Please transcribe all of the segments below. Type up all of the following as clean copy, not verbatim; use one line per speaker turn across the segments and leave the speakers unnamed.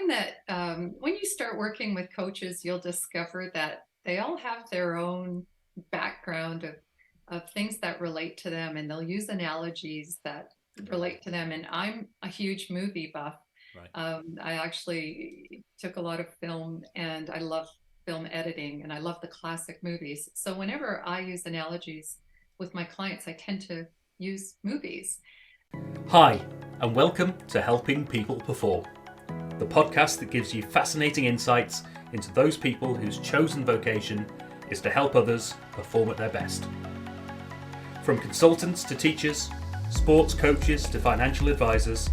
find that when you start working with coaches, you'll discover that they all have their own background of things that relate to them, and they'll use analogies that
Yeah.
relate to them. And I'm a huge movie buff.
Right.
I actually took a lot of film, and I love film editing, and I love the classic movies. So whenever I use analogies with my clients, I tend to use movies.
Hi, and welcome to Helping People Perform, the podcast that gives you fascinating insights into those people whose chosen vocation is to help others perform at their best. From consultants to teachers, sports coaches to financial advisors,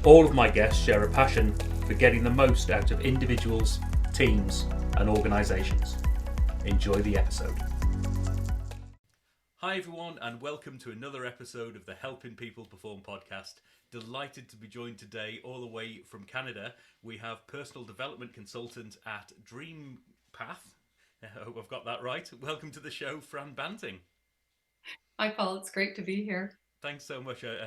all of my guests share a passion for getting the most out of individuals, teams, and organisations. Enjoy the episode. Hi everyone, and welcome to another episode of the Helping People Perform podcast. Delighted to be joined today all the way from Canada. We have personal development consultant at Dream Path. I hope I've got that right. Welcome to the show, Fran Banting.
Hi, Paul. It's great to be here.
Thanks so much for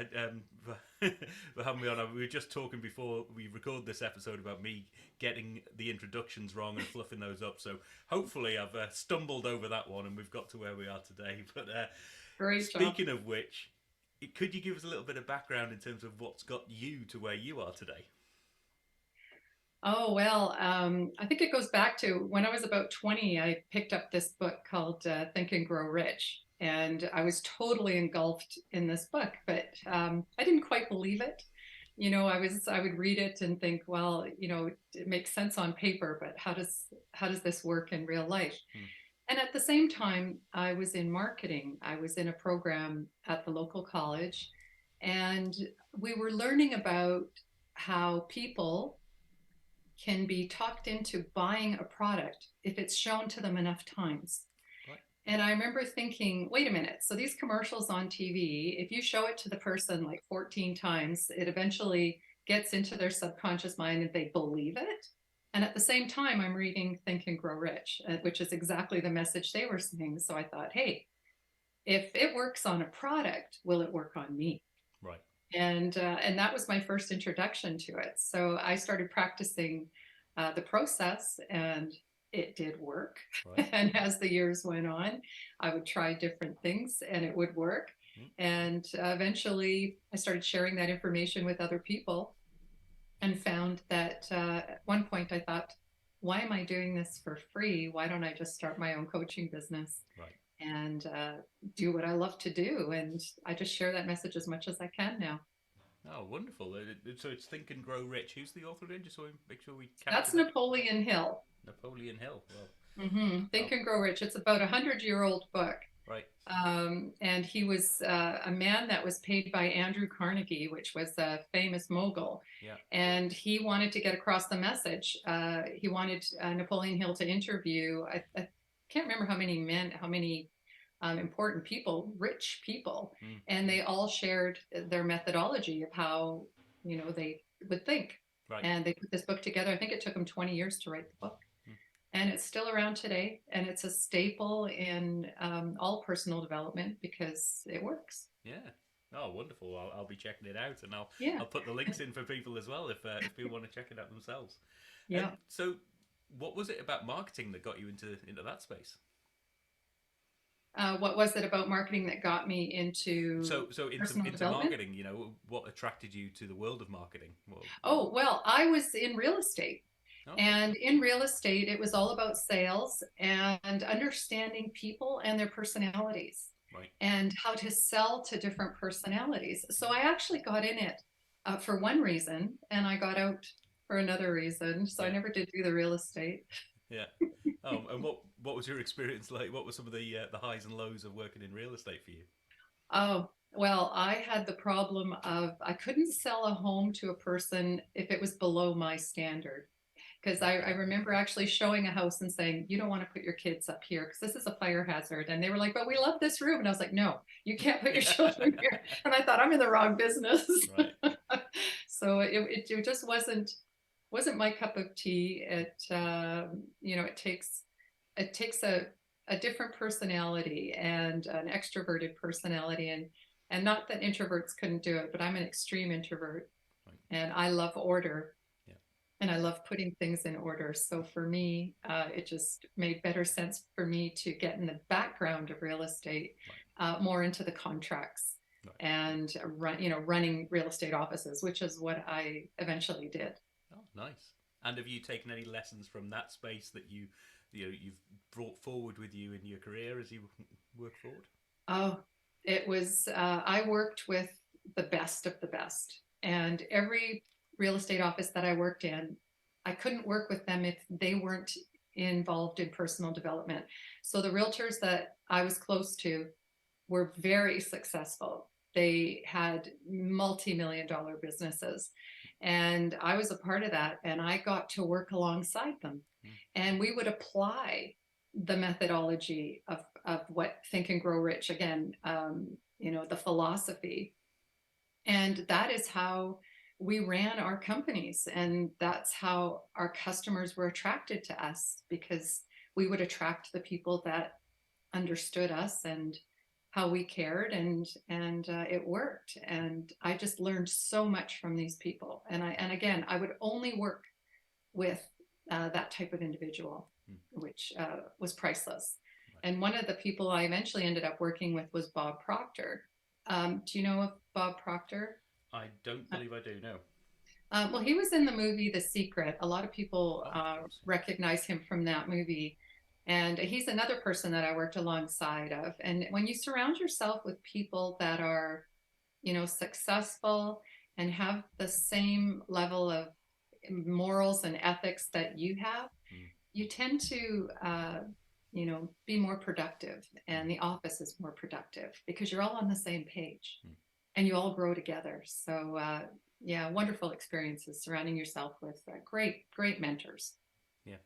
having me on. We were just talking before we record this episode about me getting the introductions wrong and fluffing those up. So hopefully I've stumbled over that one and we've got to where we are today. But
Great job.
speaking of which, could you give us a little bit of background in terms of what's got you to where you are today?
Oh, well, I think it goes back to when I was about 20, I picked up this book called Think and Grow Rich. And I was totally engulfed in this book, but I didn't quite believe it. I would read it and think, well, it makes sense on paper, but how does this work in real life? And at the same time, I was in marketing. I was in a program at the local college, and we were learning about how people can be talked into buying a product if it's shown to them enough times.
Right.
And I remember thinking, wait a minute. So these commercials on TV, if you show it to the person like 14 times, it eventually gets into their subconscious mind and they believe it. And at the same time, I'm reading Think and Grow Rich, which is exactly the message they were saying. So I thought, hey, if it works on a product, will it work on me?
Right.
And that was my first introduction to it. So I started practicing the process, and it did work.
Right.
And as the years went on, I would try different things, and it would work. And eventually, I started sharing that information with other people, and found that at one point I thought, why am I doing this for free? Why don't I just start my own coaching business?
Right.
And do what I love to do. And I just share that message as much as I can now.
Oh, wonderful. So it's Think and Grow Rich. Who's the author again? Just so we make sure we capture
That's
that.
Napoleon Hill.
Napoleon Hill. Well,
Think
oh,
and Grow Rich. It's about 100-year-old book.
right.
And he was a man that was paid by Andrew Carnegie, which was a famous mogul.
Yeah.
And he wanted to get across the message. He wanted Napoleon Hill to interview, I can't remember how many important people, rich people, and they all shared their methodology of how, they would think.
Right.
And they put this book together. I think it took them 20 years to write the book. And it's still around today, and it's a staple in all personal development because it works.
Yeah. Oh, wonderful! I'll be checking it out, and
Yeah,
I'll put the links in for people as well if people want to check it out themselves.
yeah.
So, what was it about marketing that got you into that space?
What was it about marketing that got me
So
into
so into
personal
into
development?
marketing, what attracted you to the world of marketing?
Oh, well, I was in real estate.
Okay.
And in real estate, it was all about sales and understanding people and their personalities
Right.
and how to sell to different personalities. So I actually got in it for one reason, and I got out for another reason. So I
Yeah.
never did do the real estate.
Yeah. And what was your experience like? What were some of the highs and lows of working in real estate for you?
Oh, well, I had the problem of I couldn't sell a home to a person if it was below my standard. Because I
Okay.
remember actually showing a house and saying, you don't want to put your kids up here because this is a fire hazard. And they were like, but we love this room. And I was like, no, you can't put your children here. And I thought, I'm in the wrong business.
Right.
So it just wasn't my cup of tea. It takes a different personality and an extroverted personality, and not that introverts couldn't do it, but I'm an extreme introvert
Right.
and I love order.
Yeah.
And I love putting things in order. So for me, it just made better sense for me to get in the background of real estate,
Right,
more into the contracts
right.
and running real estate offices, which is what I eventually did.
Oh, nice. And have you taken any lessons from that space that you've brought forward with you in your career as you work forward?
Oh, it was, I worked with the best of the best. And every real estate office that I worked in, I couldn't work with them if they weren't involved in personal development. So the realtors that I was close to were very successful. They had multi-million dollar businesses. And I was a part of that. And I got to work alongside them.
Mm.
And we would apply the methodology of what Think and Grow Rich, again, the philosophy. And that is how we ran our companies. And that's how our customers were attracted to us, because we would attract the people that understood us and how we cared, and it worked. And I just learned so much from these people. And again, I would only work with that type of individual,
Mm.
which was priceless.
Right.
And one of the people I eventually ended up working with was Bob Proctor. Do you know of Bob Proctor?
I don't believe I do. No.
Well, he was in the movie The Secret. A lot of people
Oh, of course.
recognize him from that movie. And he's another person that I worked alongside of. And when you surround yourself with people that are, successful and have the same level of morals and ethics that you have,
Mm.
you tend to, be more productive,
Mm.
and the office is more productive because you're all on the same page
Mm.
and you all grow together. So, yeah, wonderful experiences surrounding yourself with great, great mentors.
Yeah.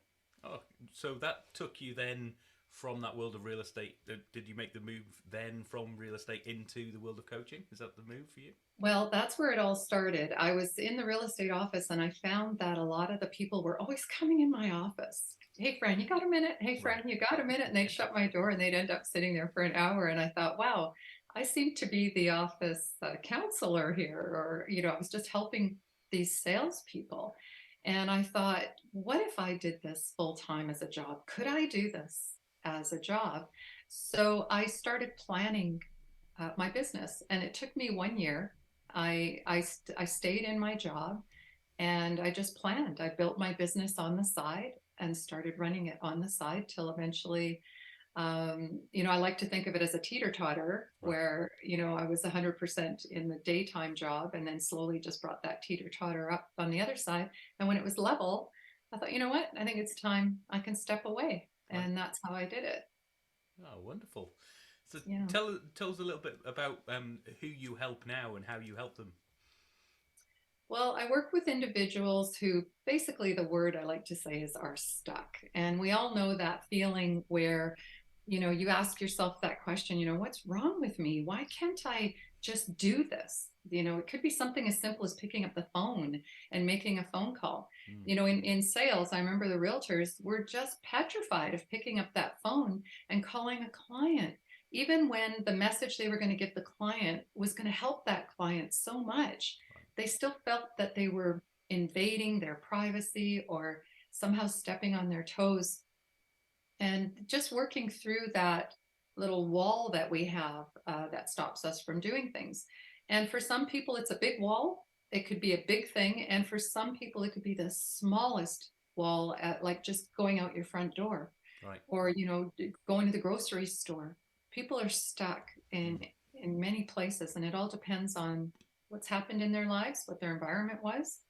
Oh, so that took you then from that world of real estate. Did you make the move then from real estate into the world of coaching? Is that the move for you?
Well, that's where it all started. I was in the real estate office and I found that a lot of the people were always coming in my office. Hey, Fran, you got a minute? Hey,
Right.
Fran, you got a minute? And they'd shut my door and they'd end up sitting there for an hour. And I thought, wow, I seem to be the office counselor here. Or, I was just helping these salespeople. And I thought, what if I did this full time as a job? Could I do this as a job? So I started planning my business, and it took me 1 year. I stayed in my job and I just planned. I built my business on the side and started running it on the side till eventually, I like to think of it as a teeter totter
Right.
where, I was 100% in the daytime job and then slowly just brought that teeter totter up on the other side. And when it was level, I thought, you know what? I think it's time I can step away.
Right.
And that's how I did it.
Oh, wonderful. So
Yeah.
tell us a little bit about who you help now and how you help them.
Well, I work with individuals who basically the word I like to say is are stuck. And we all know that feeling where, you ask yourself that question, what's wrong with me? Why can't I just do this? It could be something as simple as picking up the phone and making a phone call.
Mm.
In sales, I remember the realtors were just petrified of picking up that phone and calling a client, even when the message they were going to give the client was going to help that client so much.
Right.
They still felt that they were invading their privacy or somehow stepping on their toes. And just working through that little wall that we have that stops us from doing things. And for some people, it's a big wall. It could be a big thing. And for some people, it could be the smallest wall, at like just going out your front door,
Right.
or, going to the grocery store. People are stuck
Mm.
in many places, and it all depends on what's happened in their lives, what their environment was.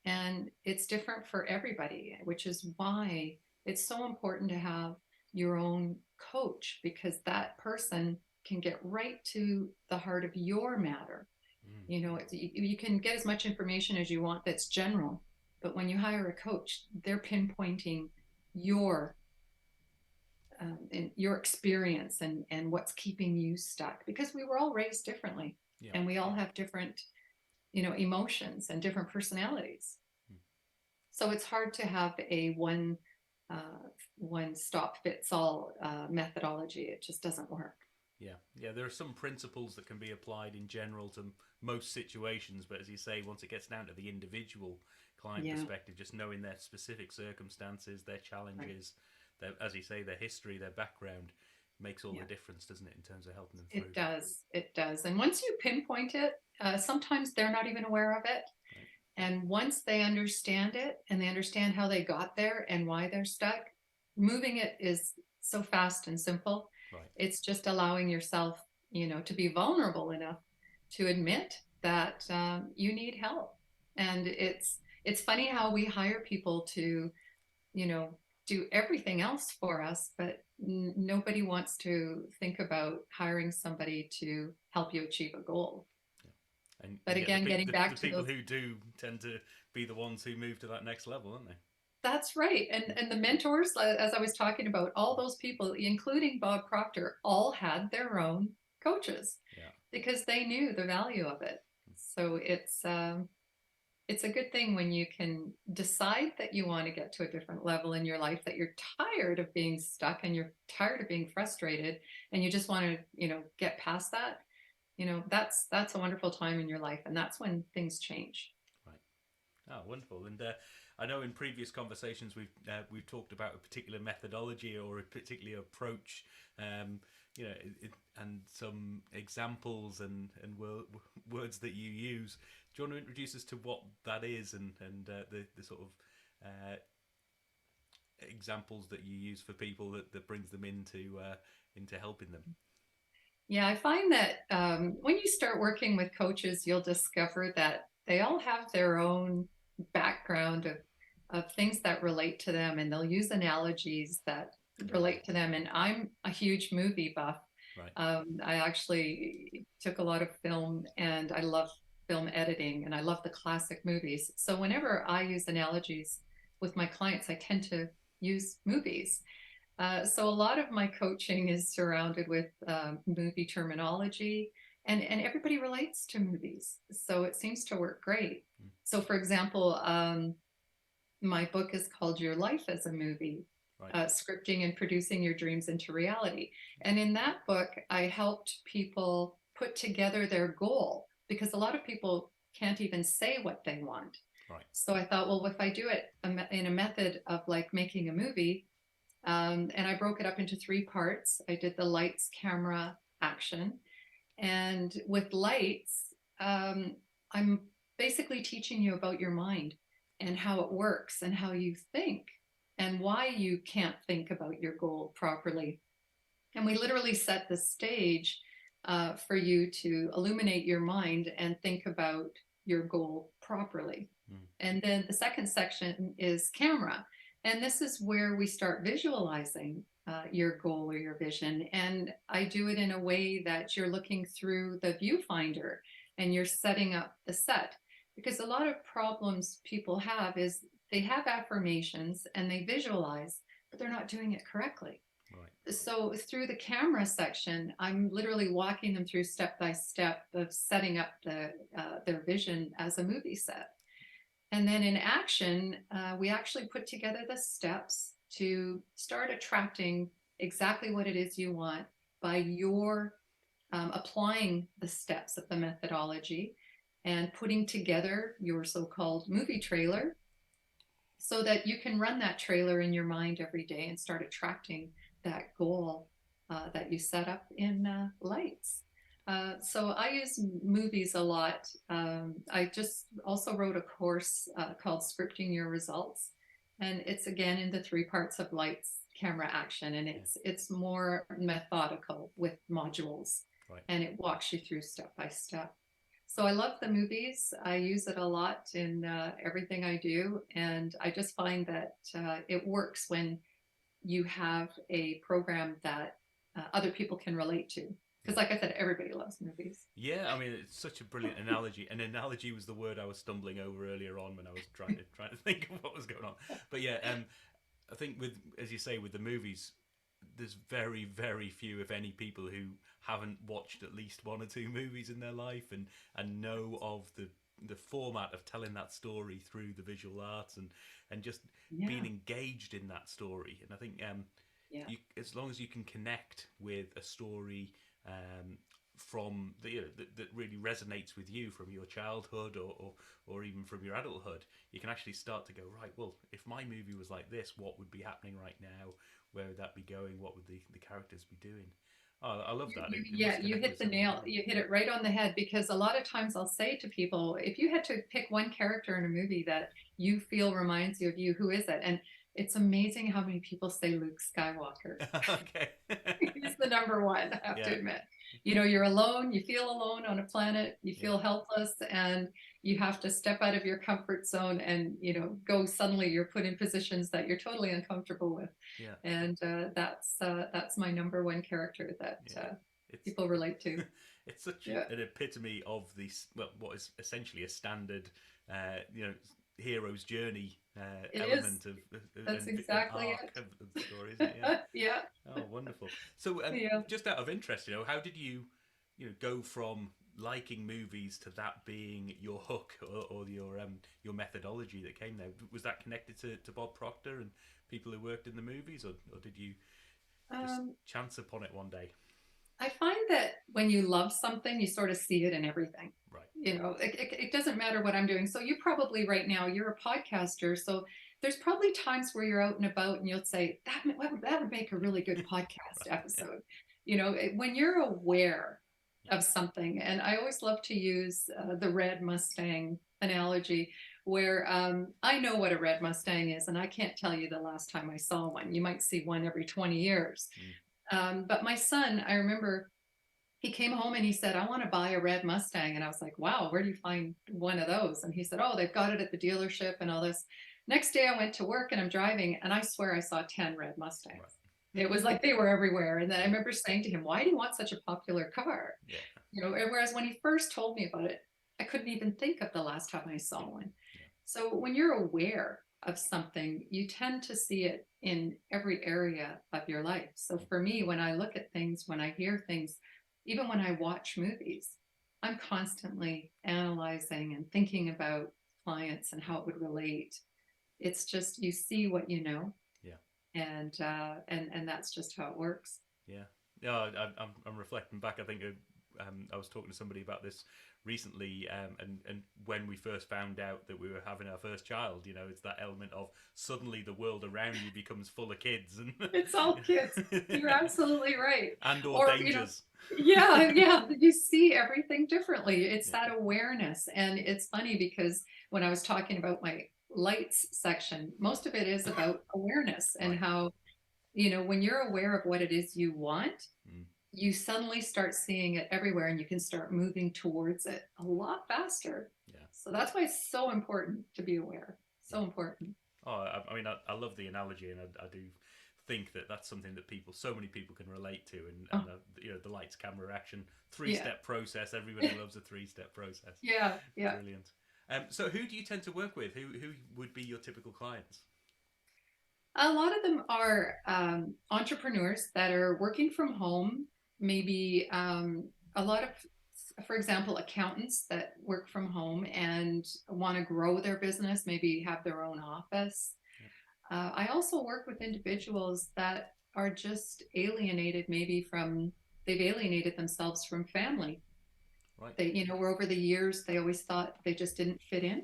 And it's different for everybody, which is why it's so important to have your own coach, because that person can get right to the heart of your matter.
Mm.
You can get as much information as you want that's general, but when you hire a coach, they're pinpointing your in your experience and what's keeping you stuck, because we were all raised differently
Yeah.
and we all have different emotions and different personalities.
Mm.
So it's hard to have a one stop fits all methodology. It just doesn't work.
Yeah, yeah. There are some principles that can be applied in general to most situations, but as you say, once it gets down to the individual client
Yeah,
perspective, just knowing their specific circumstances, their
right.
challenges, their, as you say, their history, their background, makes all the
Yeah,
difference, doesn't it, in terms of helping them through.
it does. It does. And once you pinpoint it, sometimes they're not even aware of it.
Right.
And once they understand it and they understand how they got there and why they're stuck, moving it is so fast and simple.
Right.
It's just allowing yourself, to be vulnerable enough to admit that you need help. And it's funny how we hire people to, you know, do everything else for us, but nobody wants to think about hiring somebody to help you achieve a goal.
And
But
yet
again, getting
the
back to
people
those.
who do tend to be the ones who move to that next level, aren't they?
That's right. And the mentors, as I was talking about, all those people, including Bob Proctor, all had their own coaches
Yeah.
because they knew the value of it. So it's a good thing when you can decide that you want to get to a different level in your life, that you're tired of being stuck and you're tired of being frustrated, and you just want to, get past that. That's a wonderful time in your life, and that's when things change.
Right. Oh, wonderful! And I know in previous conversations we've talked about a particular methodology or a particular approach, um, and some examples and words that you use. Do you want to introduce us to what that is and the sort of examples that you use for people that brings them into helping them?
Yeah, I find that when you start working with coaches, you'll discover that they all have their own background of things that relate to them, and they'll use analogies that
Very good.
relate to them. And I'm a huge movie buff.
Right.
I actually took a lot of film, and I love film editing, and I love the classic movies. So whenever I use analogies with my clients, I tend to use movies. So a lot of my coaching is surrounded with movie terminology, and everybody relates to movies. So it seems to work great.
Mm.
So, for example, my book is called Your Life as a Movie,
Right.
Scripting and Producing Your Dreams into Reality. And in that book, I helped people put together their goal, because a lot of people can't even say what they want.
Right.
So I thought, well, if I do it in a method of like making a movie, and I broke it up into three parts. I did the lights, camera, action. And with lights, I'm basically teaching you about your mind and how it works and how you think and why you can't think about your goal properly. And we literally set the stage for you to illuminate your mind and think about your goal properly.
Mm.
And then the second section is camera. And this is where we start visualizing your goal or your vision. And I do it in a way that you're looking through the viewfinder and you're setting up the set. Because a lot of problems people have is they have affirmations and they visualize, but they're not doing it correctly.
Right.
So through the camera section, I'm literally walking them through step by step of setting up their vision as a movie set. And then in action, we actually put together the steps to start attracting exactly what it is you want by your applying the steps of the methodology and putting together your so-called movie trailer so that you can run that trailer in your mind every day and start attracting that goal that you set up in lights. So I use movies a lot. I just also wrote a course called Scripting Your Results, and it's again in the three parts of lights, camera, action, and
Yeah.
it's more methodical with modules,
Right.
and it walks you through step by step. So I love the movies. I use it a lot in everything I do. And I just find that it works when you have a program that other people can relate to.
Yeah.
Because, like I said, everybody loves movies.
Yeah, I mean it's such a brilliant analogy. An analogy was the word I was stumbling over earlier on when I was trying to think of what was going on. But yeah, I think with, as you say, with the movies, there's very very few, if any, people who haven't watched at least one or two movies in their life and know of the format of telling that story through the visual arts and just being
Yeah,
engaged in that story. And I think
yeah,
as long as you can connect with a story, um, from the, that really resonates with you from your childhood or even from your adulthood, you can actually start to go, right, well, if my movie was like this, what would be happening right now? Where would that be going? What would the characters be doing? Oh, I love that. It
Yeah,
must
you
connect
hit
with
the
so many
nail,
people.
you hit it right on the head, because a lot of times I'll say to people, if you had to pick one character in a movie that you feel reminds you of you, who is it? And it's amazing how many people say Luke Skywalker.
Okay.
He's the number one, I have to
Yeah,
admit. You know, you're alone, you feel alone on a planet, you
yeah,
feel helpless, and you have to step out of your comfort zone and, go suddenly you're put in positions that you're totally uncomfortable with.
yeah,
And that's my number one character that
yeah. It's
people relate to.
it's such
Yeah,
an epitome of this, well, what is essentially a standard, you know, hero's journey
it is.
element of
That's
an
exactly
arc
it.
of the story, isn't it? Yeah.
Yeah,
Oh, wonderful. So,
yeah.
just out of interest, how did you, go from liking movies to that being your hook or your methodology that came there? Was that connected to Bob Proctor and people who worked in the movies, or did you just
Um,
chance upon it one day?
I find that when you love something, you sort of see it in everything.
Right.
It doesn't matter what I'm doing. So you probably right now, you're a podcaster. So there's probably times where you're out and about and you'll say, that would make a really good podcast
Right. Yeah.
episode. When you're aware
Yeah.
of something, and I always love to use the red Mustang analogy, where I know what a red Mustang is, and I can't tell you the last time I saw one. You might see one every 20 years.
Mm.
But my son, I remember he came home and he said, I want to buy a red Mustang. And I was like, wow, where do you find one of those? And he said, oh, they've got it at the dealership and all this. Next day I went to work and I'm driving and I swear I saw 10 red
Right.
Mustangs. It was like they were everywhere. And then I
Yeah.
remember saying to him, why do you want such a popular car?
Yeah.
Whereas when he first told me about it, I couldn't even think of the last time I saw one.
Yeah.
So when you're aware of something, you tend to see it in every area of your life. So
Mm.
for me, when I look at things, when I hear things, even when I watch movies, I'm constantly analyzing and thinking about clients and how it would relate. It's just you see what you know,
Yeah.
and that's just how it works.
Yeah. Yeah. I'm reflecting back. I think I was talking to somebody about this recently, and when we first found out that we were having our first child, it's that element of suddenly the world around you becomes full of kids and
It's all kids. You're absolutely right.
and or
Or,
dangers.
yeah, yeah, you see everything differently. It's
Yeah.
that awareness. And it's funny because when I was talking about my lights section, most of it is about awareness and
Right.
how, when you're aware of what it is you want,
Mm.
you suddenly start seeing it everywhere and you can start moving towards it a lot faster.
Yeah.
So that's why it's so important to be aware. So
Yeah.
important.
Oh, I mean, I love the analogy, and I do think that that's something that so many people can relate to, and
Oh,
the lights, camera, action,
yeah.
three-step process. Everybody loves a three-step process.
Yeah, yeah.
Brilliant. So who do you tend to work with? Who would be your typical clients?
A lot of them are entrepreneurs that are working from home, maybe a lot of, for example, accountants that work from home and want to grow their business, maybe have their own office.
Yeah.
I also work with individuals that are just alienated, maybe they've alienated themselves from family.
Right.
Where over the years they always thought they just didn't fit in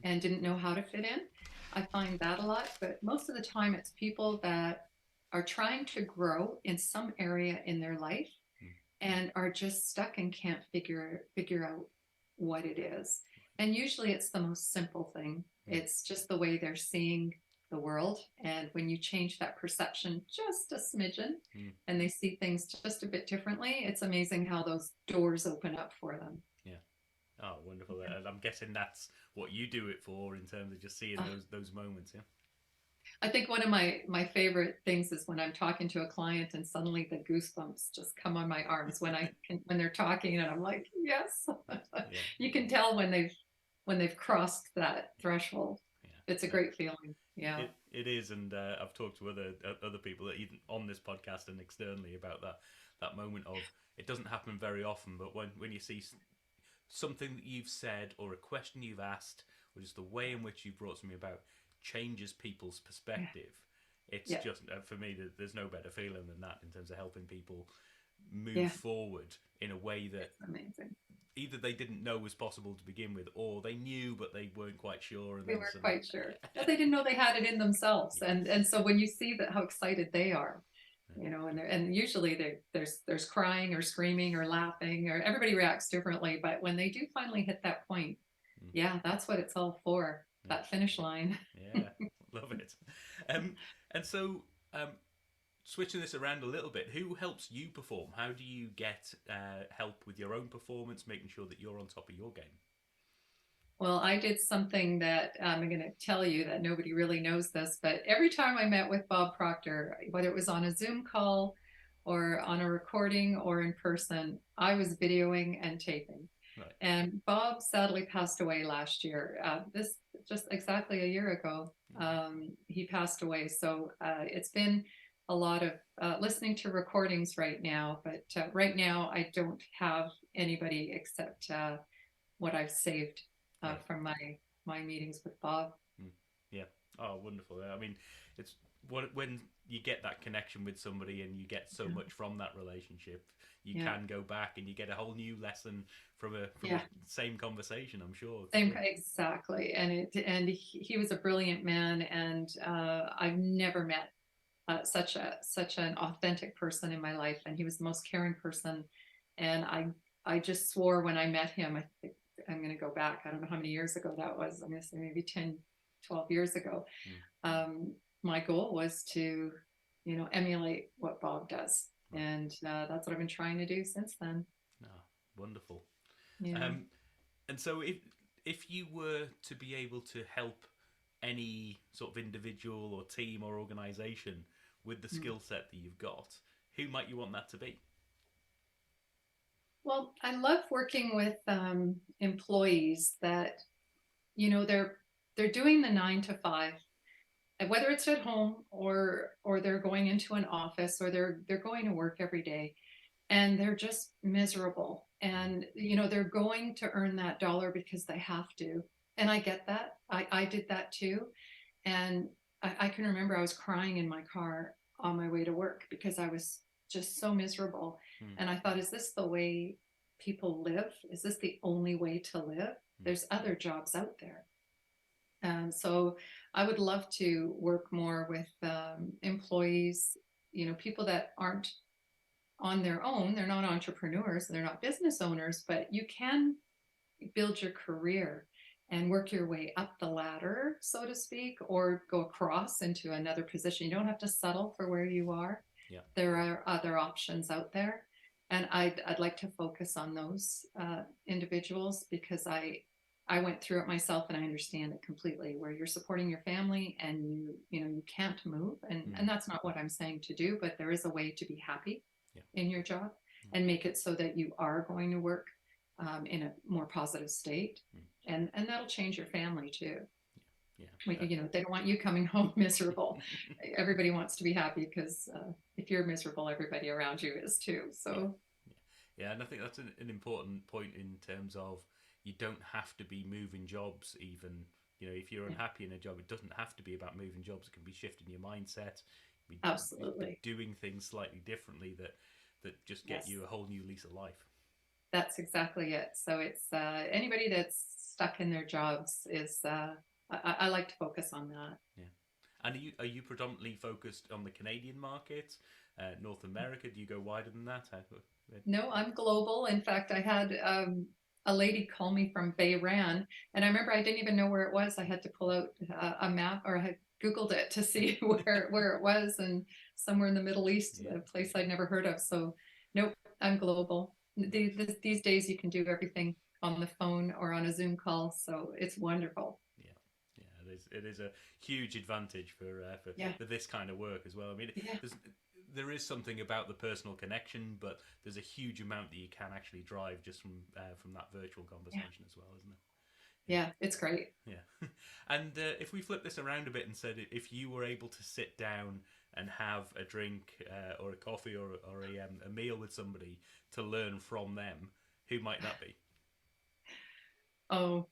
and didn't know how to fit in. I find that a lot, but most of the time it's people that are trying to grow in some area in their life
Mm.
and are just stuck and can't figure out what it is. And usually it's the most simple thing.
Mm.
It's just the way they're seeing the world. And when you change that perception just a smidgen
Mm.
and they see things just a bit differently, it's amazing how those doors open up for them.
Yeah. Oh, wonderful. And I'm guessing that's what you do it for in terms of just seeing
Uh,
those moments. Yeah.
I think one of my favorite things is when I'm talking to a client and suddenly the goosebumps just come on my arms when they're talking and I'm like, yes.
Yeah.
You can tell when they've crossed that threshold. It's a
Yeah.
great feeling. Yeah.
It is, and I've talked to other people that even on this podcast and externally about that moment of it doesn't happen very often, but when you see something that you've said or a question you've asked or just the way in which you've brought something about changes people's
Yeah.
perspective. It's
Yeah.
just for me there's no better feeling than that in terms of helping people move
Yeah,
forward in a way that
it's amazing.
either they didn't know was possible to begin with, or they knew but they weren't quite sure, and
They
then
weren't
suddenly,
quite sure. Yeah, they didn't know they had it in themselves. And so when you see that how excited they are, and usually there's crying or screaming or laughing, or everybody reacts differently. But when they do finally hit that point,
yeah,
yeah, that's what it's all for,
yeah,
that finish line.
yeah, love it. Um, and so, um, switching this around a little bit, who helps you perform? How do you get help with your own performance, making sure that you're on top of your game?
Well, I did something that I'm going to tell you that nobody really knows this, but every time I met with Bob Proctor, whether it was on a Zoom call or on a recording or in person, I was videoing and taping.
Right.
And Bob sadly passed away last year. This just exactly a year ago. He passed away. So it's been a lot of listening to recordings right now, but right now I don't have anybody except what I've saved
Right.
from my meetings with Bob.
Mm. Yeah. Oh, wonderful. I mean, it's when you get that connection with somebody and you get so
Yeah.
much from that relationship, you
Yeah.
can go back and you get a whole new lesson from a
Yeah.
same conversation. I'm sure.
Same
Yeah.
exactly, and he was a brilliant man, and I've never met such an authentic person in my life, and he was the most caring person. And I just swore when I met him, I think I'm going to go back. I don't know how many years ago that was. I'm going to say maybe 10, 12 years ago.
Mm.
My goal was to, emulate what Bob does,
Right.
and that's what I've been trying to do since then.
Oh, wonderful.
Yeah.
Um, and so if you were to be able to help any sort of individual or team or organization with the
Mm.
skill set that you've got, who might you want that to be?
Well, I love working with employees that they're doing the 9 to 5, and whether it's at home or they're going into an office or they're going to work every day, and they're just miserable, and they're going to earn that dollar because they have to. And I get that. I did that too. And I can remember I was crying in my car on my way to work because I was just so miserable.
Mm.
And I thought, is this the way people live? Is this the only way to live?
Mm.
There's other jobs out there. And so I would love to work more with employees, people that aren't on their own. They're not entrepreneurs, they're not business owners, but you can build your career and work your way up the ladder, so to speak, or go across into another position. You don't have to settle for where you are.
Yeah.
There are other options out there. And I'd like to focus on those individuals because I went through it myself and I understand it completely, where you're supporting your family and you can't move. And,
Mm.
and that's not what I'm saying to do, but there is a way to be happy
Yeah.
in your job and make it so that you are going to work in a more positive state.
Mm.
And that'll change your family too.
Yeah.
Like, they don't want you coming home miserable. Everybody wants to be happy because if you're miserable, everybody around you is too.
Yeah.
So,
Yeah, and I think that's an important point in terms of you don't have to be moving jobs. Even if you're
yeah,
unhappy in a job, it doesn't have to be about moving jobs. It can be shifting your mindset, be
absolutely.
doing things slightly differently that just get
Yes,
you a whole new lease of life.
that's exactly it. So it's anybody that's stuck in their jobs is, I like to focus on that.
Yeah. And are you predominantly focused on the Canadian market, North America? Do you go wider than that?
No, I'm global. In fact, I had a lady call me from Bahrain, and I remember I didn't even know where it was. I had to pull out a map, or I had Googled it to see where it was, and somewhere in the Middle East,
Yeah.
a place I'd never heard of. So, nope, I'm global. These days, you can do everything on the phone or on a Zoom call, so it's wonderful.
Yeah, yeah, it is a huge advantage
Yeah,
for this kind of work as well. I mean,
yeah,
there is something about the personal connection, but there's a huge amount that you can actually drive just from that virtual
yeah,
conversation as well, isn't it?
yeah. It's great.
Yeah. And if we flip this around a bit and said if you were able to sit down and have a drink or a coffee or a meal with somebody to learn from them, who might that be?
Oh,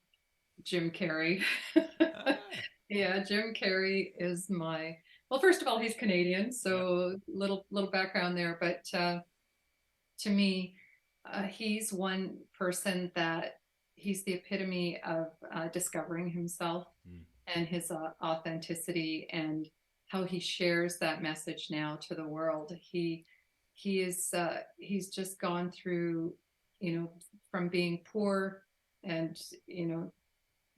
Jim Carrey.
Ah,
Yeah, Jim Carrey is well, first of all, he's Canadian,
yeah.
so little background there. But to me, he's one person that he's the epitome of discovering himself and his authenticity, and how he shares that message now to the world. He's just gone through, from being poor and,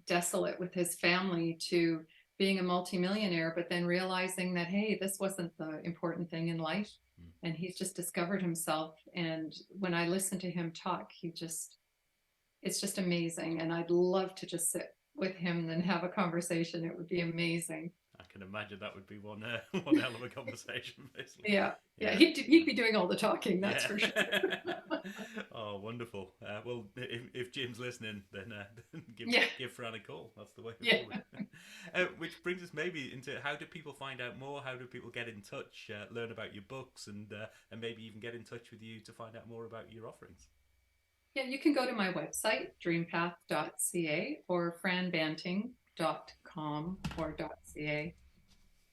desolate with his family, to being a multimillionaire, but then realizing that, hey, this wasn't the important thing in life. And he's just discovered himself. And when I listen to him talk, it's just amazing. And I'd love to just sit with him and have a conversation. It would be amazing.
I can imagine that would be one hell of a conversation, basically.
Yeah. He'd be doing all the talking, that's for sure.
Oh, wonderful. Well, if Jim's listening, then give Fran a call. That's the way forward. Which brings us maybe into, how do people find out more? How do people get in touch, learn about your books, and maybe even get in touch with you to find out more about your offerings?
Yeah, you can go to my website, dreampath.ca, or franbanting.com or .ca,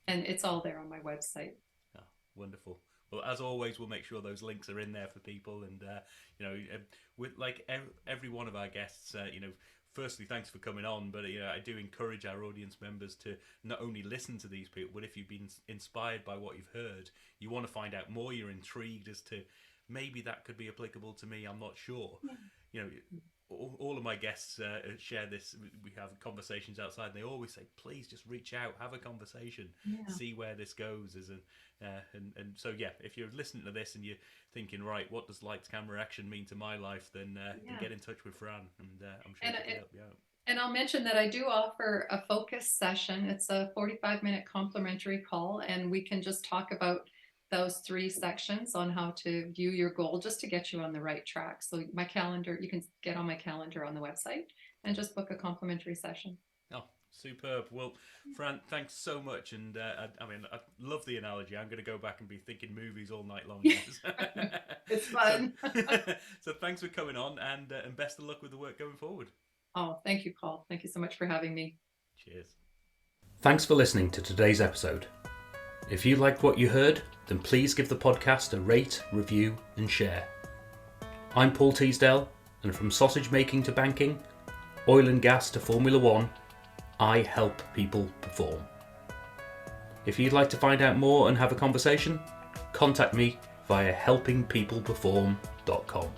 and it's all there on my website.
Oh, wonderful. Well, as always, we'll make sure those links are in there for people. And with like every one of our guests, firstly, thanks for coming on. But I do encourage our audience members to not only listen to these people, but if you've been inspired by what you've heard, you want to find out more, you're intrigued as to maybe that could be applicable to me, I'm not sure. Yeah. All of my guests share this. We have conversations outside, and they always say, please just reach out, have a conversation, see where this goes. And so, yeah, if you're listening to this and you're thinking, right, what does lights, camera, action mean to my life, then get in touch with Fran, and I'm sure she'll help you out.
And I'll mention that I do offer a focus session. It's a 45-minute complimentary call, and we can just talk about those 3 sections on how to view your goal, just to get you on the right track. So my calendar, you can get on my calendar on the website and just book a complimentary session.
Oh, superb. Well, Fran, thanks so much. And I love the analogy. I'm going to go back and be thinking movies all night long.
It's fun.
So thanks for coming on, and best of luck with the work going forward.
Oh, thank you, Paul. Thank you so much for having me.
Cheers. Thanks for listening to today's episode. If you liked what you heard, then please give the podcast a rate, review, and share. I'm Paul Teasdale, and from sausage making to banking, oil and gas to Formula One, I help people perform. If you'd like to find out more and have a conversation, contact me via helpingpeopleperform.com.